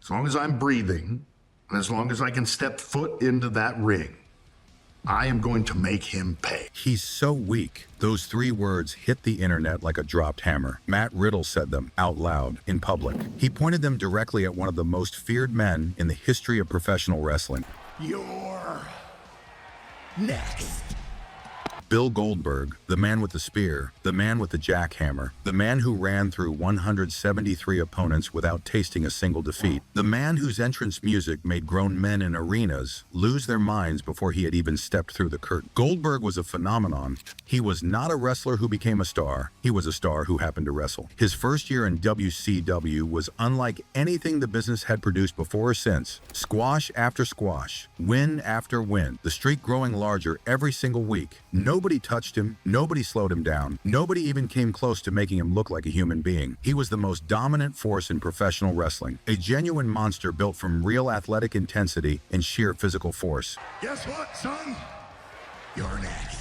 As long as I'm breathing, and as long as I can step foot into that ring, I am going to make him pay. He's so weak. Those 3 words hit the internet like a dropped hammer. Matt Riddle said them out loud in public. He pointed them directly at one of the most feared men in the history of professional wrestling. You're next. Bill Goldberg, the man with the spear, the man with the jackhammer, the man who ran through 173 opponents without tasting a single defeat, the man whose entrance music made grown men in arenas lose their minds before he had even stepped through the curtain. Goldberg was a phenomenon. He was not a wrestler who became a star. He was a star who happened to wrestle. His first year in WCW was unlike anything the business had produced before or since. Squash after squash, win after win, the streak growing larger every single week. Nobody touched him, nobody slowed him down, nobody even came close to making him look like a human being. He was the most dominant force in professional wrestling, a genuine monster built from real athletic intensity and sheer physical force. Guess what, son? You're next.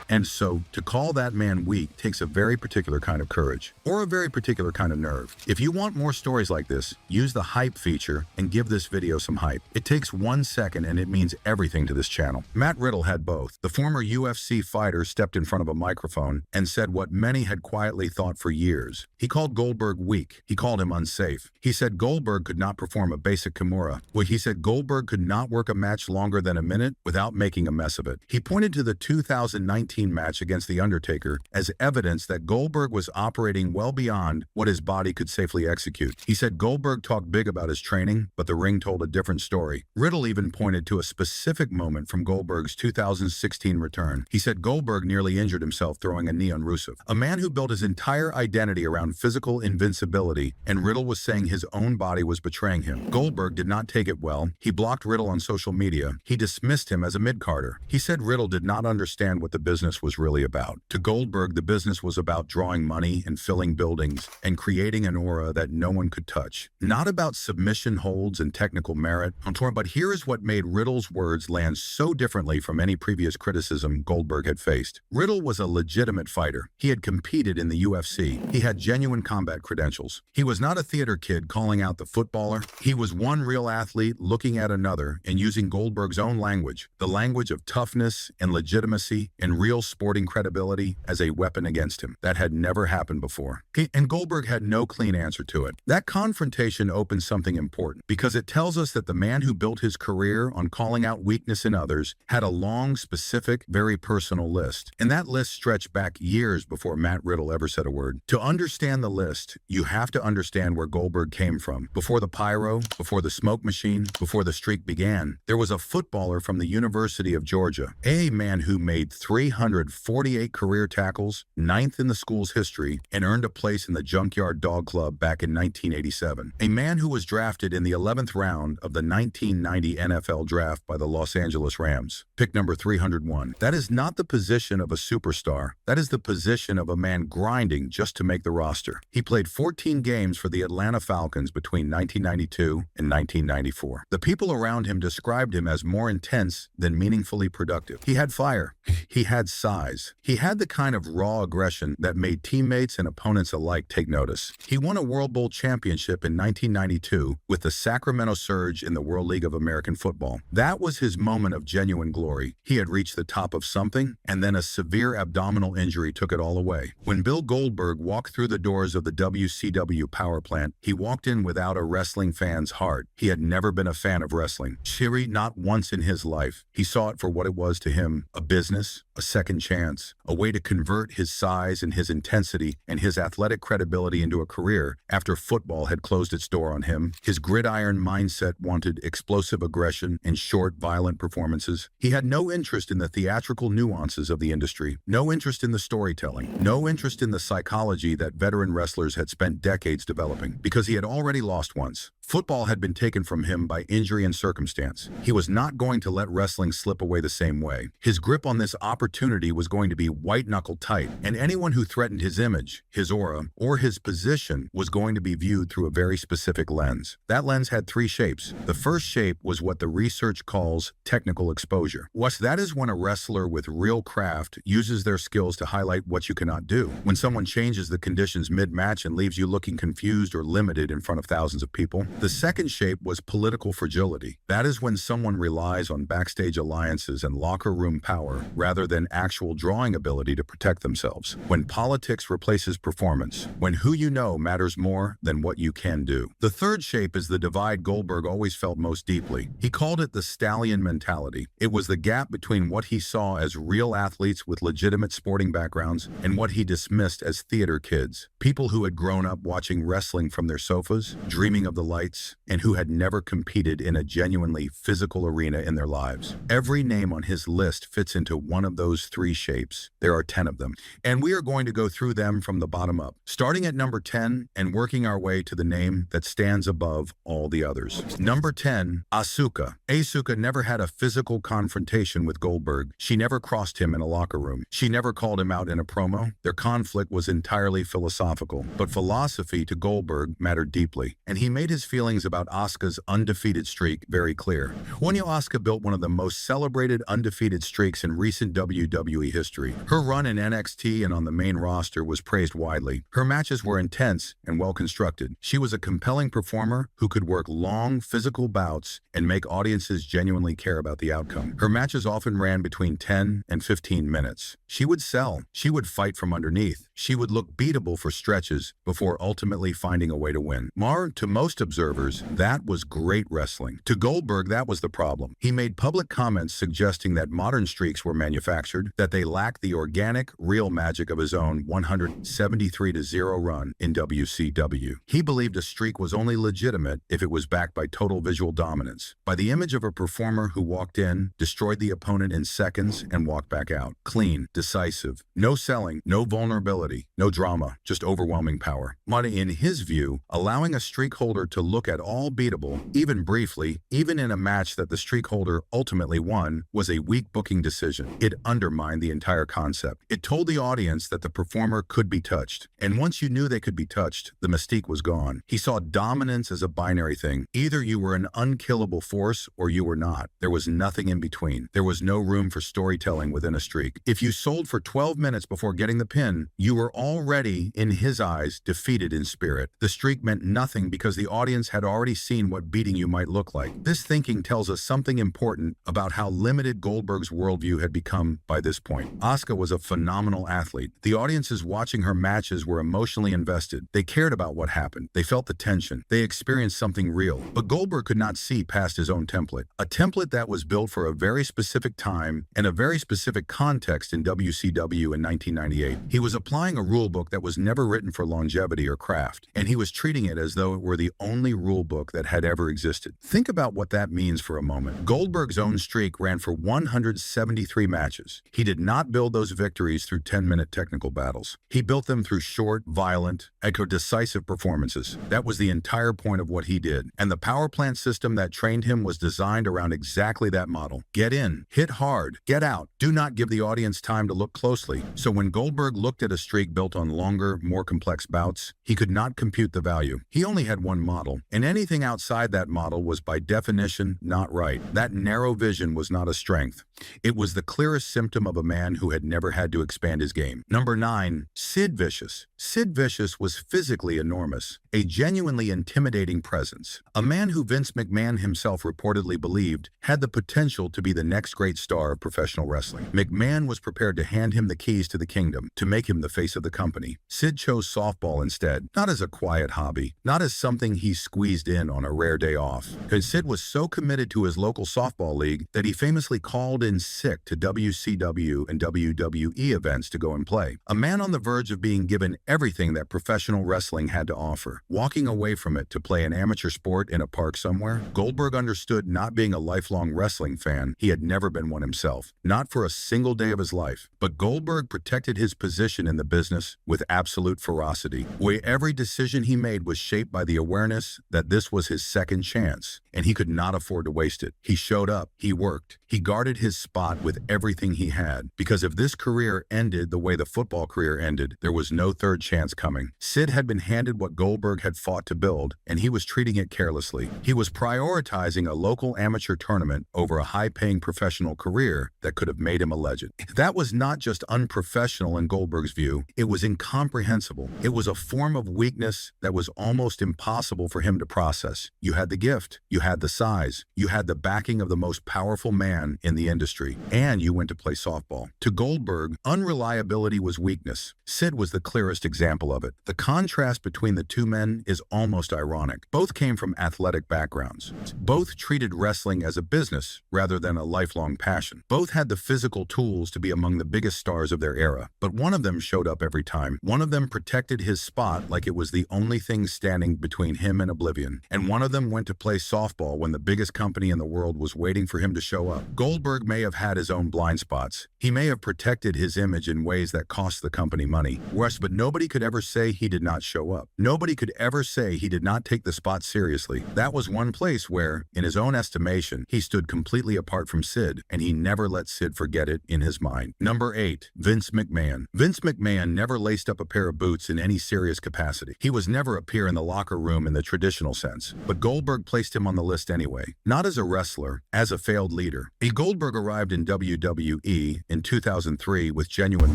And so, to call that man weak takes a very particular kind of courage, or a very particular kind of nerve. If you want more stories like this, use the hype feature and give this video some hype. It takes 1 second and it means everything to this channel. Matt Riddle had both. The former UFC fighter stepped in front of a microphone and said what many had quietly thought for years. He called Goldberg weak. He called him unsafe. He said Goldberg could not perform a basic Kimura. Well, he said Goldberg could not work a match longer than a minute without making a mess of it. He pointed to the 2019 match against The Undertaker as evidence that Goldberg was operating well beyond what his body could safely execute. He said Goldberg talked big about his training, but the ring told a different story. Riddle even pointed to a specific moment from Goldberg's 2016 return. He said Goldberg nearly injured himself throwing a knee on Rusev, a man who built his entire identity around physical invincibility, and Riddle was saying his own body was betraying him. Goldberg did not take it well. He blocked Riddle on social media. He dismissed him as a mid-carder. He said Riddle did not understand what the business was really about. To Goldberg, the business was about drawing money and filling buildings and creating an aura that no one could touch. Not about submission holds and technical merit. But here is what made Riddle's words land so differently from any previous criticism Goldberg had faced. Riddle was a legitimate fighter. He had competed in the UFC. He had genuine combat credentials. He was not a theater kid calling out the footballer. He was one real athlete looking at another and using Goldberg's own language, the language of toughness and legitimacy and real sporting credibility, as a weapon against him. That had never happened before. And Goldberg had no clean answer to it. That confrontation opens something important because it tells us that the man who built his career on calling out weakness in others had a long, specific, very personal list. And that list stretched back years before Matt Riddle ever said a word. To understand the list, you have to understand where Goldberg came from. Before the pyro, before the smoke machine, before the streak began, there was a footballer from the University of Georgia, a man who made 348 career tackles, 9th in the school's history, and earned a place in the Junkyard Dog Club back in 1987. A man who was drafted in the 11th round of the 1990 NFL draft by the Los Angeles Rams. Pick number 301. That is not the position of a superstar. That is the position of a man grinding just to make the roster. He played 14 games for the Atlanta Falcons between 1992 and 1994. The people around him described him as more intense than meaningfully productive. He had fire. He had size. He had the kind of raw aggression that made teammates and opponents alike take notice. He won a World Bowl championship in 1992 with the Sacramento Surge in the World League of American Football. That was his moment of genuine glory. He had reached the top of something, and then a severe abdominal injury took it all away. When Bill Goldberg walked through the doors of the WCW power plant, he walked in without a wrestling fan's heart. He had never been a fan of wrestling. Cheery, not once in his life. He saw it for what it was to him, a business, a second chance, a way to convert his size and his intensity and his athletic credibility into a career after football had closed its door on him. His gridiron mindset wanted explosive aggression and short, violent performances. He had no interest in the theatrical nuances of the industry, no interest in the storytelling, no interest in the psychology that veteran wrestlers had spent decades developing, because he had already lost once. Football had been taken from him by injury and circumstance. He was not going to let wrestling slip away the same way. His grip on this opportunity opportunity was going to be white-knuckle tight, and anyone who threatened his image, his aura, or his position was going to be viewed through a very specific lens. That lens had three shapes. The first shape was what the research calls technical exposure. That is when a wrestler with real craft uses their skills to highlight what you cannot do. When someone changes the conditions mid-match and leaves you looking confused or limited in front of thousands of people. The second shape was political fragility. That is when someone relies on backstage alliances and locker room power rather than actual drawing ability to protect themselves. When politics replaces performance. When who you know matters more than what you can do. The third shape is the divide Goldberg always felt most deeply. He called it the stallion mentality. It was the gap between what he saw as real athletes with legitimate sporting backgrounds and what he dismissed as theater kids. People who had grown up watching wrestling from their sofas, dreaming of the lights, and who had never competed in a genuinely physical arena in their lives. Every name on his list fits into one of those three shapes. There are 10 of them, and we are going to go through them from the bottom up, starting at number 10 and working our way to the name that stands above all the others. Number 10, Asuka. Asuka never had a physical confrontation with Goldberg. She never crossed him in a locker room. She never called him out in a promo. Their conflict was entirely philosophical, but philosophy to Goldberg mattered deeply, and he made his feelings about Asuka's undefeated streak very clear. Asuka built one of the most celebrated undefeated streaks in recent WWE history. Her run in NXT and on the main roster was praised widely. Her matches were intense and well-constructed. She was a compelling performer who could work long, physical bouts and make audiences genuinely care about the outcome. Her matches often ran between 10 and 15 minutes. She would sell. She would fight from underneath. She would look beatable for stretches before ultimately finding a way to win. To most observers, that was great wrestling. To Goldberg, that was the problem. He made public comments suggesting that modern streaks were manufactured, that they lacked the organic, real magic of his own 173-0 run in WCW. He believed a streak was only legitimate if it was backed by total visual dominance, by the image of a performer who walked in, destroyed the opponent in seconds, and walked back out. Clean, decisive, no selling, no vulnerability, no drama, just overwhelming power. In his view, allowing a streak holder to look at all beatable, even briefly, even in a match that the streak holder ultimately won, was a weak booking decision. It undermined the entire concept. It told the audience that the performer could be touched, and once you knew they could be touched, the mystique was gone. He saw dominance as a binary thing. Either you were an unkillable force or you were not. There was nothing in between. There was no room for storytelling within a streak. If you sold for 12 minutes before getting the pin, you were already, in his eyes, defeated in spirit. The streak meant nothing because the audience had already seen what beating you might look like. This thinking tells us something important about how limited Goldberg's worldview had become by this point. Asuka was a phenomenal athlete. The audiences watching her matches were emotionally invested. They cared about what happened. They felt the tension. They experienced something real. But Goldberg could not see past his own template. A template that was built for a very specific time and a very specific context in WCW in 1998. He was applying a rule book that was never written for longevity or craft, and he was treating it as though it were the only rule book that had ever existed. Think about what that means for a moment. Goldberg's own streak ran for 173 matches. He did not build those victories through 10-minute technical battles. He built them through short, violent, decisive performances. That was the entire point of what he did. And the power plant system that trained him was designed around exactly that model. Get in, hit hard, get out. Do not give the audience time to look closely. So when Goldberg looked at a streak built on longer, more complex bouts, he could not compute the value. He only had one model, and anything outside that model was by definition not right. That narrow vision was not a strength. It was the clearest symptom of a man who had never had to expand his game. Number 9, Sid Vicious. Sid Vicious was physically enormous, a genuinely intimidating presence. A man who Vince McMahon himself reportedly believed had the potential to be the next great star of professional wrestling. McMahon was prepared to hand him the keys to the kingdom, to make him the face of the company. Sid chose softball instead, not as a quiet hobby, not as something he squeezed in on a rare day off. Because Sid was so committed to his local softball league that he famously called in sick to WCW and WWE events to go and play. A man on the verge of being given everything that professional wrestling had to offer, walking away from it to play an amateur sport in a park somewhere. Goldberg understood not being a lifelong wrestling fan. He had never been one himself, not for a single day of his life. But Goldberg protected his position in the business with absolute ferocity, where every decision he made was shaped by the awareness that this was his second chance, and he could not afford to waste it. He showed up, he worked, he guarded his spot with everything he had. had, because if this career ended the way the football career ended, there was no third chance coming. Sid had been handed what Goldberg had fought to build, and he was treating it carelessly. He was prioritizing a local amateur tournament over a high-paying professional career that could have made him a legend. That was not just unprofessional in Goldberg's view, it was incomprehensible. It was a form of weakness that was almost impossible for him to process. You had the gift, you had the size, you had the backing of the most powerful man in the industry, and you went to play softball. To Goldberg, unreliability was weakness. Sid was the clearest example of it. The contrast between the two men is almost ironic. Both came from athletic backgrounds. Both treated wrestling as a business rather than a lifelong passion. Both had the physical tools to be among the biggest stars of their era, but one of them showed up every time. One of them protected his spot like it was the only thing standing between him and oblivion, and one of them went to play softball when the biggest company in the world was waiting for him to show up. Goldberg may have had his own blind spots. He may have protected his image in ways that cost the company money, but nobody could ever say he did not show up. Nobody could ever say he did not take the spot seriously. That was one place where, in his own estimation, he stood completely apart from Sid, and he never let Sid forget it in his mind. Number 8. Vince McMahon. Vince McMahon never laced up a pair of boots in any serious capacity. He was never a peer in the locker room in the traditional sense, but Goldberg placed him on the list anyway. Not as a wrestler, as a failed leader. Goldberg arrived in WWE in 2003 with genuine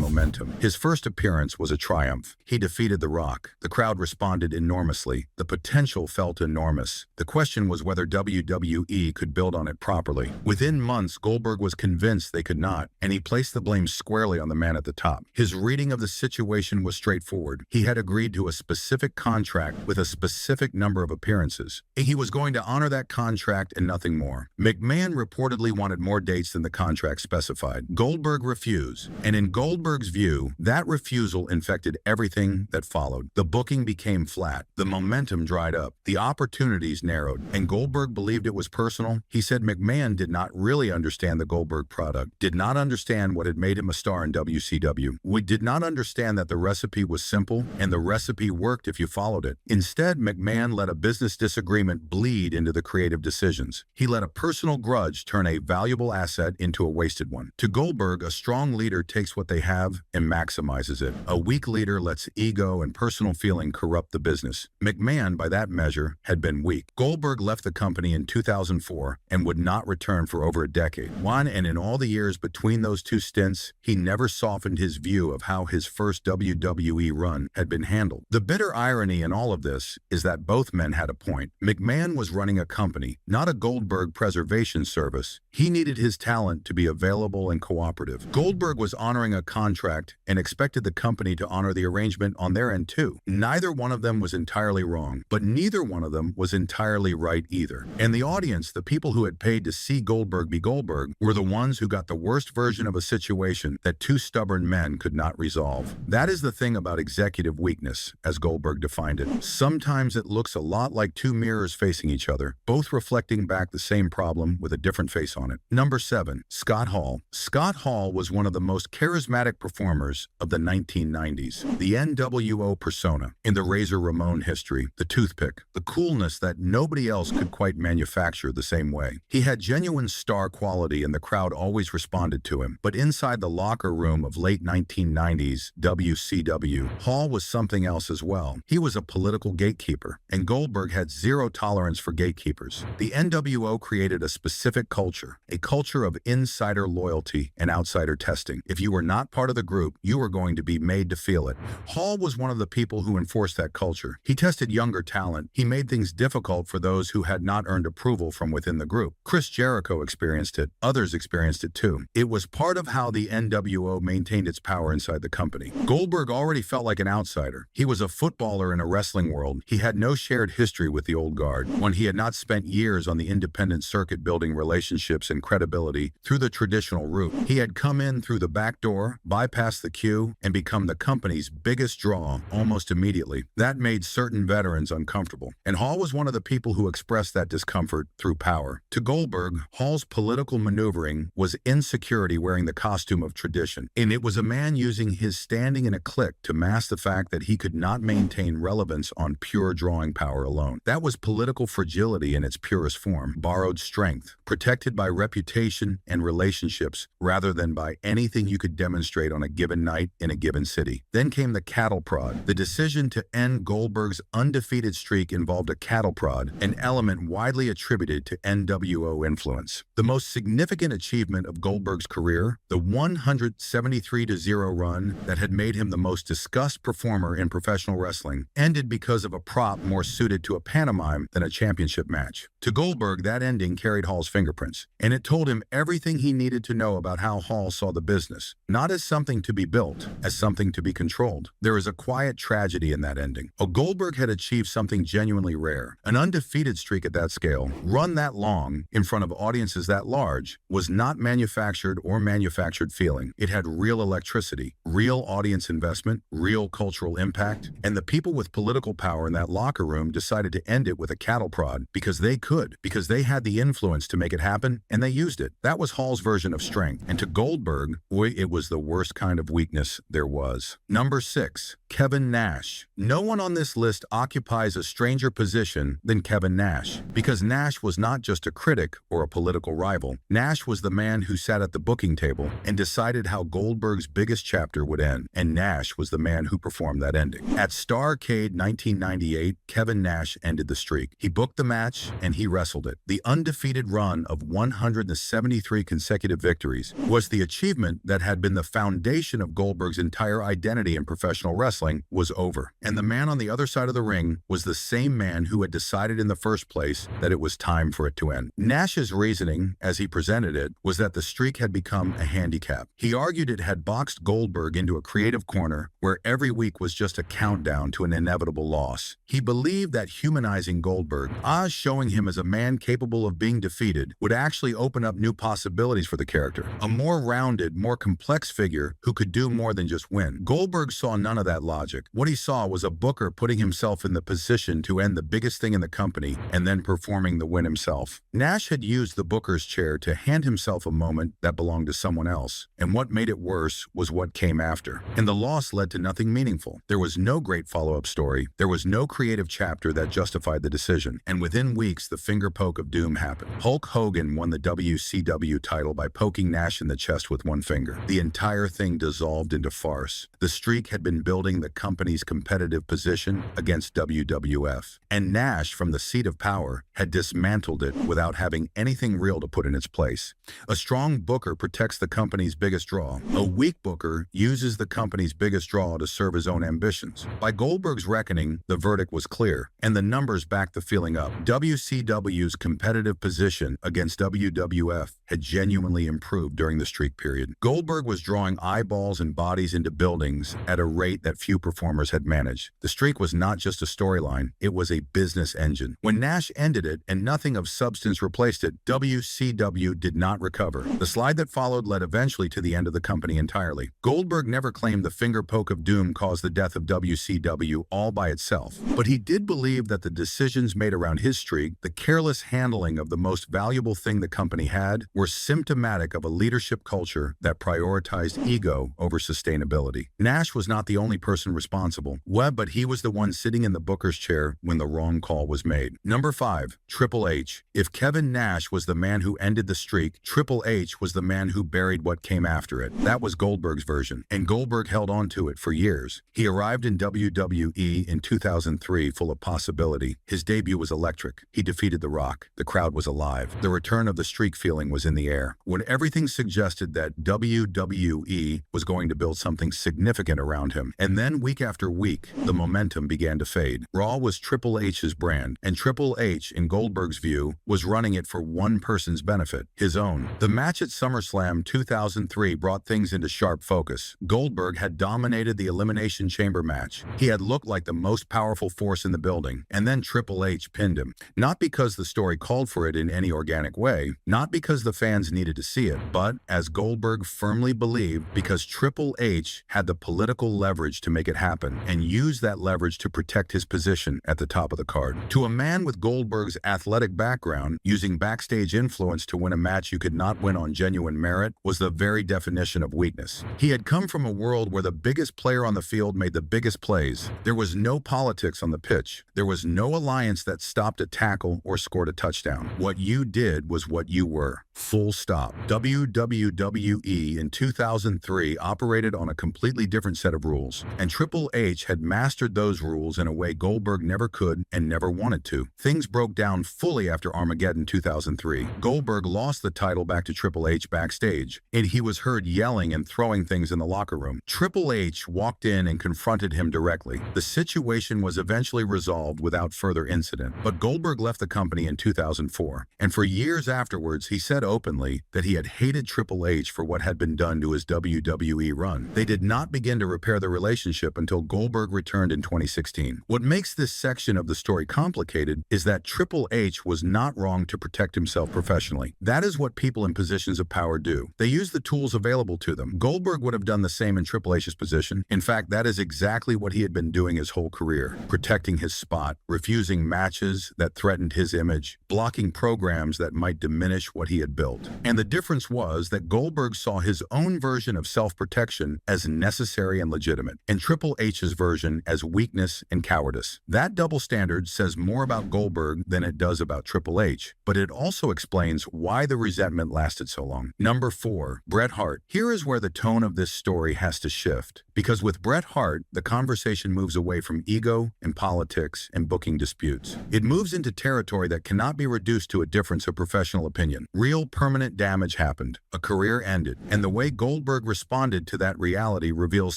momentum. His first appearance was a triumph. He defeated The Rock. The crowd responded enormously. The potential felt enormous. The question was whether WWE could build on it properly. Within months, Goldberg was convinced they could not, and he placed the blame squarely on the man at the top. His reading of the situation was straightforward. He had agreed to a specific contract with a specific number of appearances. He was going to honor that contract and nothing more. McMahon reportedly wanted more dates than the contract specified. Goldberg refused, and in Goldberg's view, that refusal infected everything that followed. The booking became flat. The momentum dried up. The opportunities narrowed, and Goldberg believed it was personal. He said McMahon did not really understand the Goldberg product, did not understand what had made him a star in WCW. We did not understand that the recipe was simple, and the recipe worked if you followed it. Instead, McMahon let a business disagreement bleed into the creative decisions. He let a personal grudge turn a valuable asset into a wasted one. To Goldberg, a strong leader takes what they have and maximizes it. A weak leader lets ego and personal feeling corrupt the business. McMahon, by that measure, had been weak. Goldberg left the company in 2004 and would not return for over a decade. And in all the years between those two stints, he never softened his view of how his first WWE run had been handled. The bitter irony in all of this is that both men had a point. McMahon was running a company, not a Goldberg preservation service. He needed his talent to be available and cooperative. Goldberg was honoring a contract and expected the company to honor the arrangement on their end too. Neither one of them was entirely wrong, but neither one of them was entirely right either. And the audience, the people who had paid to see Goldberg be Goldberg, were the ones who got the worst version of a situation that two stubborn men could not resolve. That is the thing about executive weakness, as Goldberg defined it. Sometimes it looks a lot like two mirrors facing each other, both reflecting back the same problem with a different face on it. Number 7. Scott Hall. Scott Hall was one of the most charismatic performers of the 1990s. The NWO persona in the Razor Ramon history, the toothpick, the coolness that nobody else could quite manufacture the same way. He had genuine star quality and the crowd always responded to him. But inside the locker room of late 1990s WCW, Hall was something else as well. He was a political gatekeeper, and Goldberg had zero tolerance for gatekeepers. The NWO created a specific culture, a culture of insider loyalty and outsider testing. If you were not part of the group, you were going to be made to feel it. Hall was one of the people who enforced that culture. He tested younger talent. He made things difficult for those who had not earned approval from within the group. Chris Jericho experienced it. Others experienced it too. It was part of how the NWO maintained its power inside the company. Goldberg already felt like an outsider. He was a footballer in a wrestling world. He had no shared history with the old guard. When he had not spent years on the independent circuit building relationships and credibility through the traditional route. He had come in through the back door, bypassed the queue, and become the company's biggest draw almost immediately. That made certain veterans uncomfortable. And Hall was one of the people who expressed that discomfort through power. To Goldberg, Hall's political maneuvering was insecurity wearing the costume of tradition. And it was a man using his standing in a clique to mask the fact that he could not maintain relevance on pure drawing power alone. That was political fragility in its purest form, borrowed strength, protected by reputation and relationships rather rather than by anything you could demonstrate on a given night in a given city. Then came the cattle prod. The decision to end Goldberg's undefeated streak involved a cattle prod, an element widely attributed to NWO influence. The most significant achievement of Goldberg's career, the 173-0 run that had made him the most discussed performer in professional wrestling, ended because of a prop more suited to a pantomime than a championship match. To Goldberg, that ending carried Hall's fingerprints, and it told him everything he needed to know about how Hall saw the business, not as something to be built, as something to be controlled. There is a quiet tragedy in that ending. Goldberg had achieved something genuinely rare. An undefeated streak at that scale, run that long, in front of audiences that large, was not manufactured or manufactured feeling. It had real electricity, real audience investment, real cultural impact, and the people with political power in that locker room decided to end it with a cattle prod because they could, because they had the influence to make it happen, and they used it. That was Hall's version of strength, and to Goldberg, boy, it was the worst kind of weakness there was. Number 6. Kevin Nash. No one on this list occupies a stranger position than Kevin Nash, because Nash was not just a critic or a political rival. Nash was the man who sat at the booking table and decided how Goldberg's biggest chapter would end, and Nash was the man who performed that ending. At Starrcade 1998, Kevin Nash ended the streak. He booked the match and he wrestled it. The undefeated run of 173 consecutive victories was the achievement that had been the foundation of Goldberg's entire identity in professional wrestling was over. And the man on the other side of the ring was the same man who had decided in the first place that it was time for it to end. Nash's reasoning, as he presented it, was that the streak had become a handicap. He argued it had boxed Goldberg into a creative corner where every week was just a countdown to an inevitable loss. He believed that humanizing Goldberg, showing him as a man capable of being defeated, would actually open up new possibilities for the character. A more rounded, more complex figure who could do more than just win. Goldberg saw none of that logic. What he saw was a booker putting himself in the position to end the biggest thing in the company and then performing the win himself. Nash had used the booker's chair to hand himself a moment that belonged to someone else, and what made it worse was what came after. And the loss led to nothing meaningful. There was no great follow-up story. There was no creative chapter that justified the decision. And within weeks, the finger poke of doom happened. Hulk Hogan won the WCW title by poking Nash in the chest with one finger. The entire thing dissolved into farce. The streak had been building the company's competitive position against WWF, and Nash, from the seat of power, had dismantled it without having anything real to put in its place. A strong booker protects the company's biggest draw. A weak booker uses the company's biggest draw to serve his own ambitions. By Goldberg's reckoning, the verdict was clear, and the numbers backed the feeling up. WCW's competitive position against WWF had genuinely improved during the streak period. Goldberg was drawing eyeballs and bodies into buildings at a rate that few performers had managed. The streak was not just a storyline, it was a business engine. When Nash ended it and nothing of substance replaced it, WCW did not recover. The slide that followed led eventually to the end of the company entirely. Goldberg never claimed the finger poke of doom caused the death of WCW all by itself, but he did believe that the decisions made around his streak, the careless handling of the most valuable thing the company had, were symptomatic of a leadership culture that prioritized ego over sustainability. Nash was not the only person responsible, but he was the one sitting in the booker's chair when the wrong call was made. Number 5, Triple H. If Kevin Nash was the man who ended the streak, Triple H was the man who buried what came after it. That was Goldberg's version, and Goldberg held on to it for years. He arrived in WWE in 2003 full of possibility. His debut was electric. He defeated The Rock. The crowd was alive. The return of the streak feeling was in the air. When everything suggested that WWE was going to build something significant around him, and then week after week, the momentum began to fade. Raw was Triple H's brand, and Triple H, in Goldberg's view, was running it for one person's benefit, his own. The match at SummerSlam 2003 brought things into sharp focus. Goldberg had dominated the Elimination Chamber match. He had looked like the most powerful force in the building, and then Triple H pinned him. Not because the story called for it in any organic way, not because the fans needed to see it, but, as Goldberg firmly believed, because Triple H had the political leverage to make it happen, and used that leverage to protect his position at the top of the card. To a man with Goldberg's athletic background, using backstage influence to win a match you could not win on genuine merit was the very definition of weakness. He had come from a world where the biggest player on the field made the biggest plays. There was no politics on the pitch. There was no alliance that stopped a tackle or scored a touchdown. What you did was what you were. Full stop. WWE WWE in 2003 operated on a completely different set of rules, and Triple H had mastered those rules in a way Goldberg never could and never wanted to. Things broke down fully after Armageddon 2003. Goldberg lost the title back to Triple H backstage, and he was heard yelling and throwing things in the locker room. Triple H walked in and confronted him directly. The situation was eventually resolved without further incident, but Goldberg left the company in 2004, and for years afterwards he said openly that he had hated Triple H for what had been done to his WWE run. They did not begin to repair the relationship until Goldberg returned in 2016. What makes this section of the story complicated is that Triple H was not wrong to protect himself professionally. That is what people in positions of power do. They use the tools available to them. Goldberg would have done the same in Triple H's position. In fact, that is exactly what he had been doing his whole career, protecting his spot, refusing matches that threatened his image, blocking programs that might diminish what he had built. And the difference was that Goldberg saw his own version of self-protection as necessary and legitimate, and Triple H's version as weakness and cowardice. That double standard says more about Goldberg than it does about Triple H, but it also explains why the resentment lasted so long. Number 4, Bret Hart. Here is where the tone of this story has to shift, because with Bret Hart, the conversation moves away from ego and politics and booking disputes. It moves into territory that cannot be reduced to a difference of professional opinion. Real permanent damage happened. A career ended. And the way Goldberg responded to that reality reveals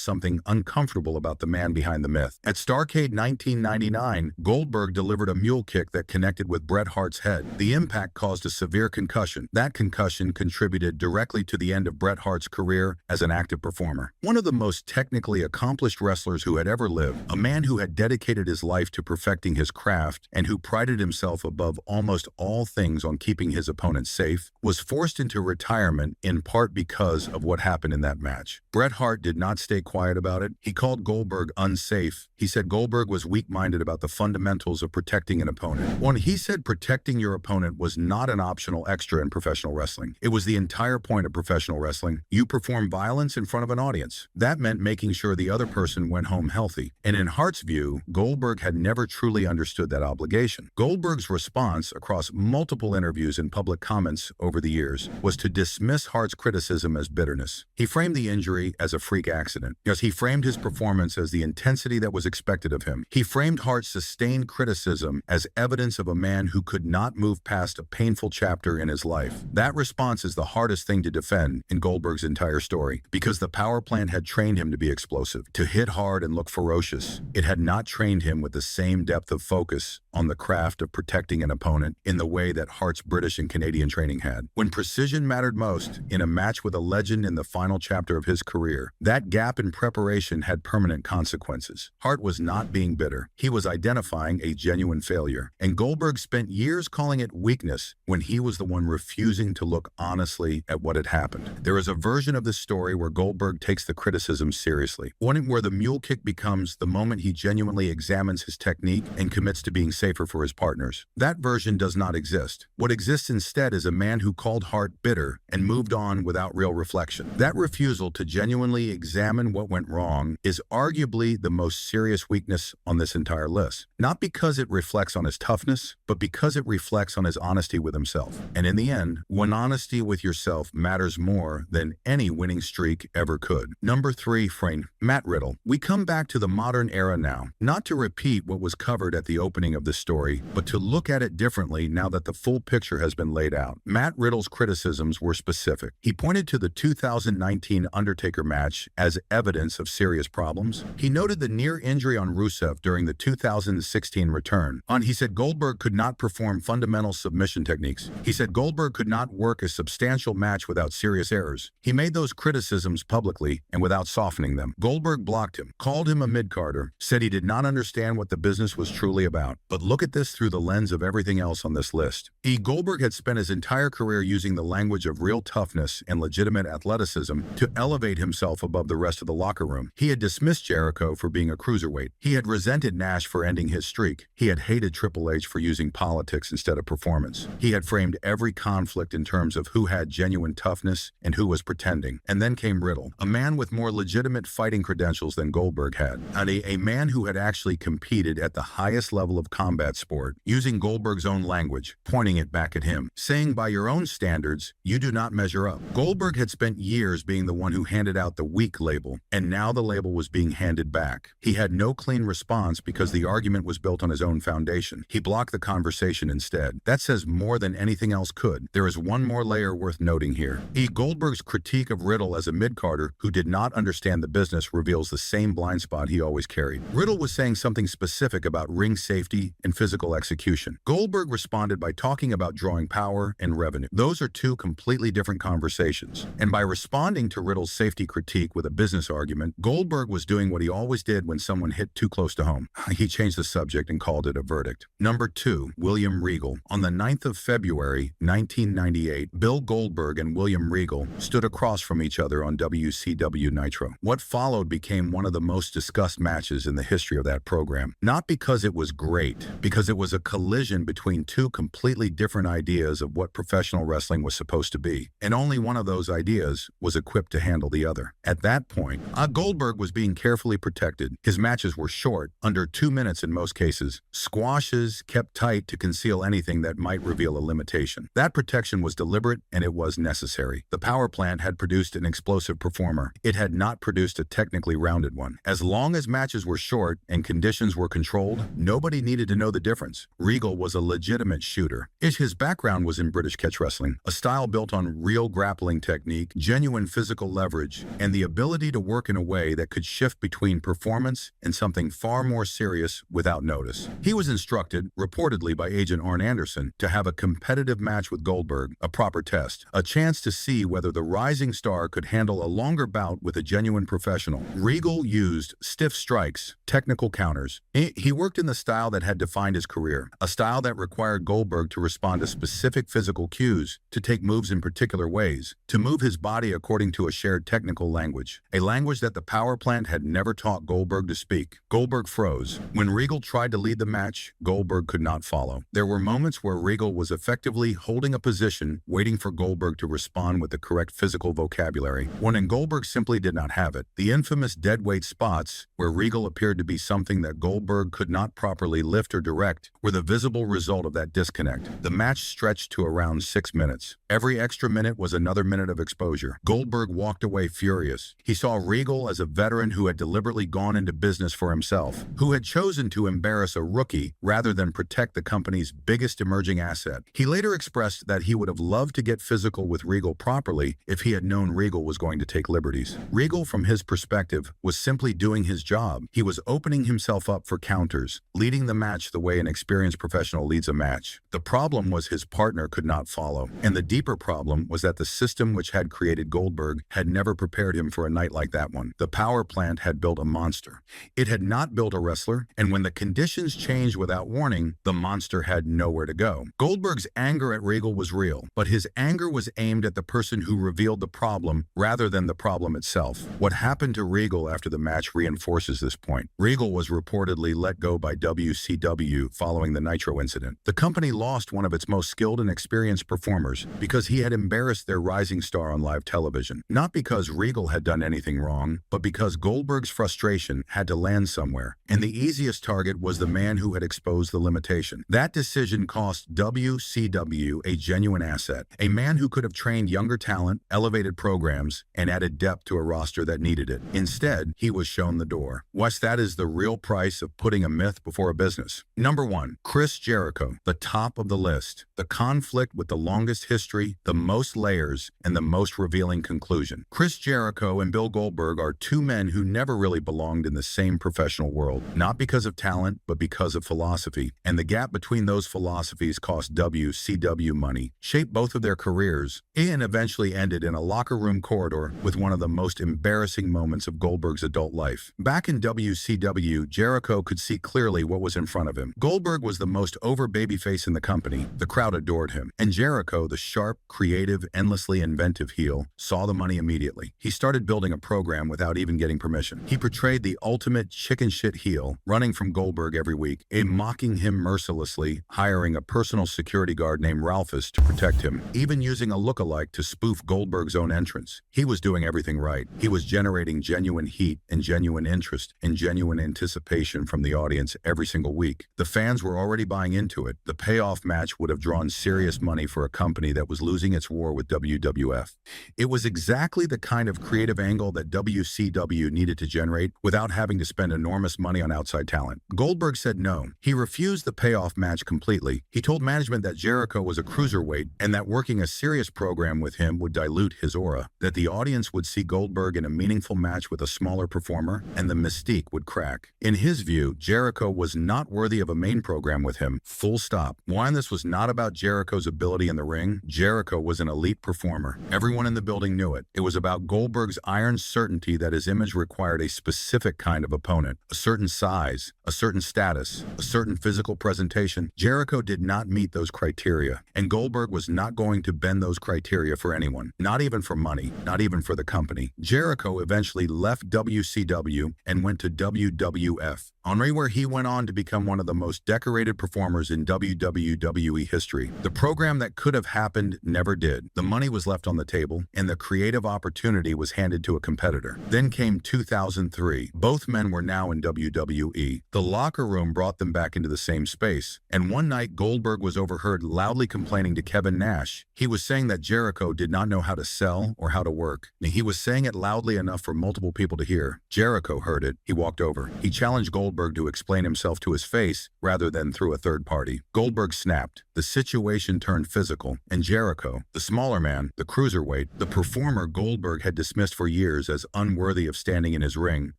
something uncomfortable about the man behind the myth. At Starrcade 1999, Goldberg delivered a mule kick that connected with Bret Hart's head. The impact caused a severe concussion. That concussion contributed directly to the end of Bret Hart's career as an active performer. One of the most technically accomplished wrestlers who had ever lived, a man who had dedicated his life to perfecting his craft and who prided himself above almost all things on keeping his opponents safe, was forced into retirement in part because of what happened in that match. Bret Hart did not stay quiet about it. He called Goldberg unsafe. He said Goldberg was weak-minded about the fundamentals of protecting an opponent. When he said protecting your opponent was not an optional extra in professional wrestling. It was the entire point of professional wrestling. You perform violence in front of an audience. That meant making sure the other person went home healthy. And in Hart's view, Goldberg had never truly understood that obligation. Goldberg's response across multiple interviews and public comments over the years was to dismiss Hart's criticism as bitterness. He framed the injury as a freak accident. Yes, he framed his performance as the intensity that was expected of him. He framed Hart's sustained criticism as evidence of a man who could not move past a painful chapter in his life. That response is the hardest thing to defend in Goldberg's entire story, because the power plant had trained him to be explosive, to hit hard and look ferocious. It had not trained him with the same depth of focus on the craft of protecting an opponent in the way that Hart's British and Canadian training had. When precision mattered most, in a match with a legend in the final chapter of his career, that gap in preparation had permanent consequences. Hart was not being bitter. He was identifying a genuine failure. And Goldberg spent years calling it weakness when he was the one refusing to look honestly at what had happened. There is a version of this story where Goldberg takes the criticism seriously, one where the mule kick becomes the moment he genuinely examines his technique and commits to being safer for his partners. That version does not exist. What exists instead is a man who called Hart bitter and moved on without real reflection. That refusal to genuinely examine what went wrong is arguably the most serious weakness on this entire list. Not because it reflects on his toughness, but because it reflects on his honesty with himself. And in the end, when honesty with yourself matters more than any winning streak ever could. Number 3, frame Matt Riddle. We come back to the modern era now, not to repeat what was covered at the opening of the story, but to look at it differently now that the full picture has been laid out. Matt Riddle's criticisms were specific. He pointed to the 2019 Undertaker match as evidence of serious problems. He noted the near injury on Rusev during the 2016 return. He said Goldberg could not perform fundamental submission techniques. He said Goldberg could not work a substantial match without serious errors. He made those criticisms publicly and without softening them. Goldberg blocked him, called him a mid-carder, said he did not understand what the business was truly about. But look at this through the lens of everything else on this list. Goldberg had spent his entire career using the language of real toughness and legitimate athleticism to elevate himself above the rest of the locker room. He had dismissed Jericho for being a cruiserweight. He had resented Nash for ending his streak. He had hated Triple H for using politics instead of performance. He had framed every conflict in terms of who had genuine toughness and who was pretending. And then came Riddle, a man with more legitimate fighting credentials than Goldberg had, and a man who had actually competed at the highest level of combat sport, using Goldberg's own language, pointing it back at him, saying by your own standards, you do not measure up. Goldberg had spent years being the one who handed out the weak label, and now the label was being handed back. He had no clean response because the argument was built on his own foundation. He blocked the conversation instead. That says more than anything else could. There is one more layer worth noting here. Goldberg's critique of Riddle as a mid-carder who did not understand the business reveals the same blind spot he always carried. Riddle was saying something specific about ring safety and physical execution. Goldberg responded by talking about drawing power and revenue. Those are two completely different conversations. And by responding to Riddle's safety critique with a business argument, Goldberg was doing what he always did when someone hit too close to home. He changed the subject and called it a verdict. Number 2, William Regal. On the 9th of February, 1998, Bill Goldberg and William Regal stood across from each other on WCW Nitro. What followed became one of the most discussed matches in the history of that program. Not because it was great, because it was a collision between two completely different ideas of what professional wrestling was supposed to be, and only one of those ideas was equipped to handle the other. At that point, Goldberg was being carefully protected. His matches were short, under 2 minutes in most cases. Squashes kept tight to conceal anything that might reveal a limitation. That protection was deliberate and it was necessary. The power plant had produced an explosive performer. It had not produced a technically rounded one. As long as matches were short and conditions were controlled, nobody needed to know the difference. Regal was a legitimate shooter. His background was in British catch wrestling, a style built on real grappling technique, genuine physical leverage, and the ability to work in a way that could shift between performance and something far more serious without notice. He was instructed, reportedly by agent Arn Anderson, to have a competitive match with Goldberg, a proper test, a chance to see whether the rising star could handle a longer bout with a genuine professional. Regal used stiff strikes, technical counters. He worked in the style that had defined his career, a style that required Goldberg to respond to specific physical cues, to take moves in particular ways, to move his body according to a shared technical language, a language that the power plant had never taught Goldberg to speak. Goldberg froze. When Regal tried to lead the match, Goldberg could not follow. There were moments where Regal was effectively holding a position, waiting for Goldberg to respond with the correct physical vocabulary, when Goldberg simply did not have it. The infamous deadweight spots, where Regal appeared to be something that Goldberg could not properly lift or direct, were the visible result of that disconnect. The match stretched to around 6 minutes. Every extra minute was another minute of exposure. Goldberg walked away furious. He saw Regal as a veteran who had deliberately gone into business for himself, who had chosen to embarrass a rookie rather than protect the company's biggest emerging asset. He later expressed that he would have loved to get physical with Regal properly if he had known Regal was going to take liberties. Regal, from his perspective, was simply doing his job. He was opening himself up for counters, leading the match the way an experienced professional leads a match. The problem was his partner could not follow, and the deeper problem was that the system which had created Goldberg had never prepared him for a night like that one. The power plant had built a monster. It had not built a wrestler, and when the conditions changed without warning, the monster had nowhere to go. Goldberg's anger at Regal was real, but his anger was aimed at the person who revealed the problem rather than the problem itself. What happened to Regal after the match reinforces this point. Regal was reportedly let go by WCW following the Nitro incident. The company lost one of its most skilled and experienced performers because he had embarrassed their rising star on live television. Not because Regal had done anything wrong, but because Goldberg's frustration had to land somewhere, and the easiest target was the man who had exposed the limitation. That decision cost WCW a genuine asset, a man who could have trained younger talent, elevated programs, and added depth to a roster that needed it. Instead, he was shown the door. That is the real price of putting a myth before a business. Number 1, Chris Jericho, the top of the list. The conflict with the longest history, the most layers, and the most revealing conclusion. Chris Jericho and Bill Goldberg are two men who never really belonged in the same professional world, not because of talent, but because of philosophy. And the gap between those philosophies cost WCW money, shaped both of their careers, and eventually ended in a locker room corridor with one of the most embarrassing moments of Goldberg's adult life. Back in WCW, Jericho could see clearly what was in front of him. Goldberg was the most over babyface in the company. The crowd adored him. And Jericho, the sharp, creative, endlessly inventive heel, saw the money immediately. He started building a program without even getting permission. He portrayed the ultimate chicken shit heel, running from Goldberg every week, mocking him mercilessly, hiring a personal security guard named Ralphus to protect him, even using a lookalike to spoof Goldberg's own entrance. He was doing everything right. He was generating genuine heat and genuine interest and genuine anticipation from the audience every single week. The fans were already buying into it. The payoff match would have drawn serious money for a company that was losing its war door with WWF. It was exactly the kind of creative angle that WCW needed to generate without having to spend enormous money on outside talent. Goldberg said no. He refused the payoff match completely. He told management that Jericho was a cruiserweight and that working a serious program with him would dilute his aura, that the audience would see Goldberg in a meaningful match with a smaller performer, and the mystique would crack. In his view, Jericho was not worthy of a main program with him. Full stop. While this was not about Jericho's ability in the ring, Jericho was an elite performer. Everyone in the building knew it. It was about Goldberg's iron certainty that his image required a specific kind of opponent, a certain size, a certain status, a certain physical presentation. Jericho did not meet those criteria, and Goldberg was not going to bend those criteria for anyone, not even for money, not even for the company. Jericho eventually left WCW and went to WWF, where he went on to become one of the most decorated performers in WWE history. The program that could have happened never did. The money was left on the table, and the creative opportunity was handed to a competitor. Then came 2003. Both men were now in WWE. The locker room brought them back into the same space, and one night Goldberg was overheard loudly complaining to Kevin Nash. He was saying that Jericho did not know how to sell or how to work. He was saying it loudly enough for multiple people to hear. Jericho heard it. He walked over. He challenged Goldberg to explain himself to his face rather than through a third party. Goldberg snapped. The situation turned physical, and Jericho, the smaller man, the cruiserweight, the performer Goldberg had dismissed for years as unworthy of standing in his ring,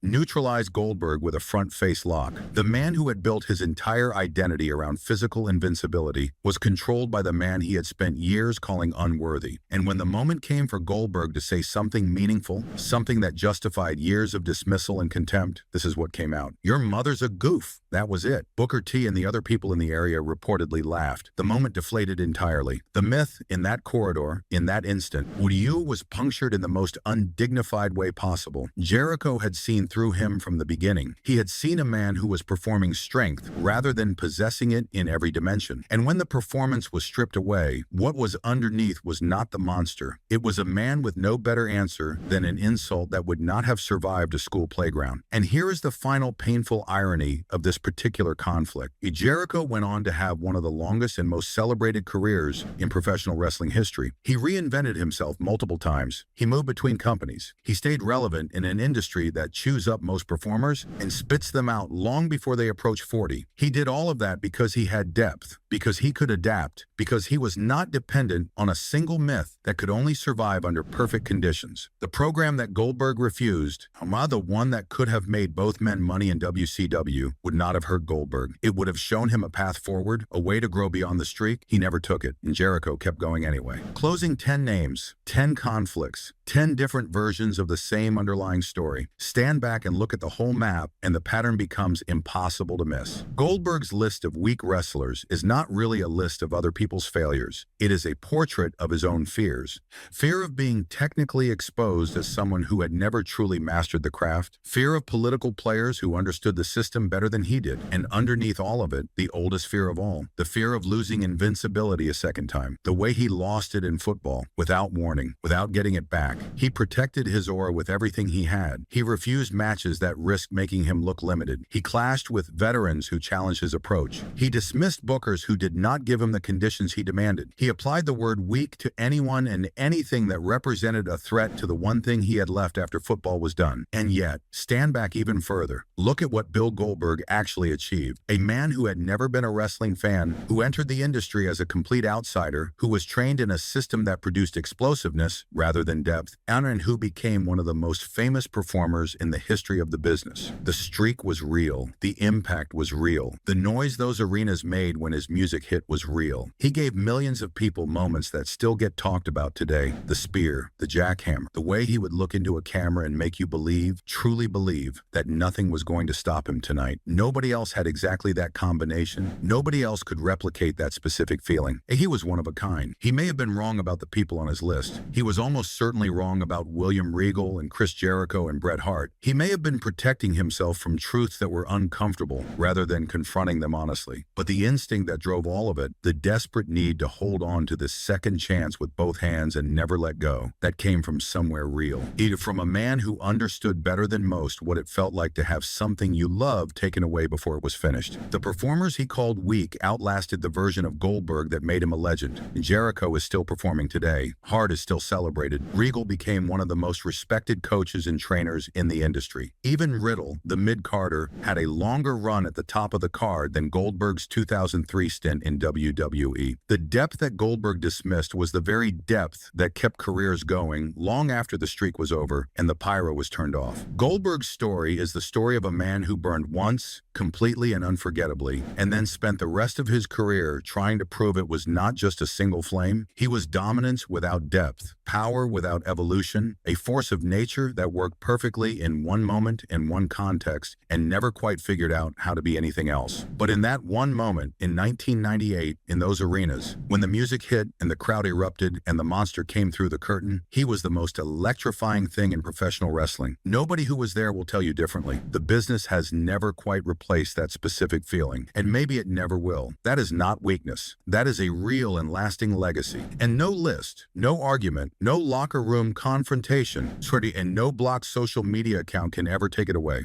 neutralized Goldberg with a front-face lock. The man who had built his entire identity around physical invincibility was controlled by the man he had spent years calling unworthy. And when the moment came for Goldberg to say something meaningful, something that justified years of dismissal and contempt, this is what came out. "Your mother's a goof." That was it. Booker T and the other people in the area reportedly laughed. The moment deflated entirely. The myth in that corridor, in that instant, was punctured in the most undignified way possible. Jericho had seen through him from the beginning. He had seen a man who was performing strength rather than possessing it in every dimension. And when the performance was stripped away, what was underneath was not the monster. It was a man with no better answer than an insult that would not have survived a school playground. And here is the final painful irony of this particular conflict. Jericho went on to have one of the longest and most celebrated careers in professional wrestling history. He reinvented himself multiple times. He moved between companies. He stayed relevant in an industry that chews up most performers and spits them out long before they approach 40. He did all of that because he had depth, because he could adapt, because he was not dependent on a single myth that could only survive under perfect conditions. The program that Goldberg refused, the one that could have made both men money in WCW, would not have hurt Goldberg. It would have shown him a path forward, a way to grow beyond the streak. He never took it, and Jericho kept going anyway. Closing 10 names, 10 conflicts, 10 different versions of the same underlying story. Stand back and look at the whole map, and the pattern becomes impossible to miss. Goldberg's list of weak wrestlers is not really a list of other people's failures. It is a portrait of his own fears. Fear of being technically exposed as someone who had never truly mastered the craft. Fear of political players who understood the system better than he did. And underneath all of it, the oldest fear of all, the fear of losing invincibility a second time. The way he lost it in football, without warning, without getting it back. He protected his aura with everything he had. He refused matches that risked making him look limited. He clashed with veterans who challenged his approach. He dismissed bookers who did not give him the conditions he demanded. He applied the word weak to anyone and anything that represented a threat to the one thing he had left after football was done. And yet, stand back even further. Look at what Bill Goldberg actually achieved. A man who had never been a wrestling fan, who entered the industry as a complete outsider, who was trained in a system that produced explosiveness rather than depth, and who became one of the most famous performers in the history of the business. The streak was real. The impact was real. The noise those arenas made when his music hit was real. He gave millions of people moments that still get talked about today. The spear, the jackhammer, the way he would look into a camera and make you believe, truly believe, that nothing was going to stop him tonight. Nobody else had exactly that combination. Nobody else could replicate that specific feeling. He was one of a kind. He may have been wrong about the people on his list. He was almost certainly wrong about William Regal and Chris Jericho and Bret Hart. He may have been protecting himself from truths that were uncomfortable rather than confronting them honestly. But the instinct that drove all of it, the desperate need to hold on to this second chance with both hands and never let go, that came from somewhere real. Either from a man who understood better than most what it felt like to have something you loved taken away before it was finished. The performers he called weak outlasted the version of Goldberg that made him a legend. Jericho is still performing today. Hart is still celebrated. Regal became one of the most respected coaches and trainers in the industry. Even Riddle, the mid-carder, had a longer run at the top of the card than Goldberg's 2003 stint in WWE. The depth that Goldberg dismissed was the very depth that kept careers going long after the streak was over and the pyro was turned off. Goldberg's story is the story of a man who burned once, completely and unforgettably, and then spent the rest of his career trying to prove it was not just a single flame. He was dominance without depth, power without evolution, a force of nature that worked perfectly in one moment and one context and never quite figured out how to be anything else. But in that one moment, in 1998, in those arenas, when the music hit and the crowd erupted and the monster came through the curtain, he was the most electrifying thing in professional wrestling. Nobody who was there will tell you differently. The business has never quite replaced that specific feeling, and maybe it never will. That is not weakness. That is a real and lasting legacy. And no list, no argument, no locker room confrontation, and no blocked social media account can ever take it away.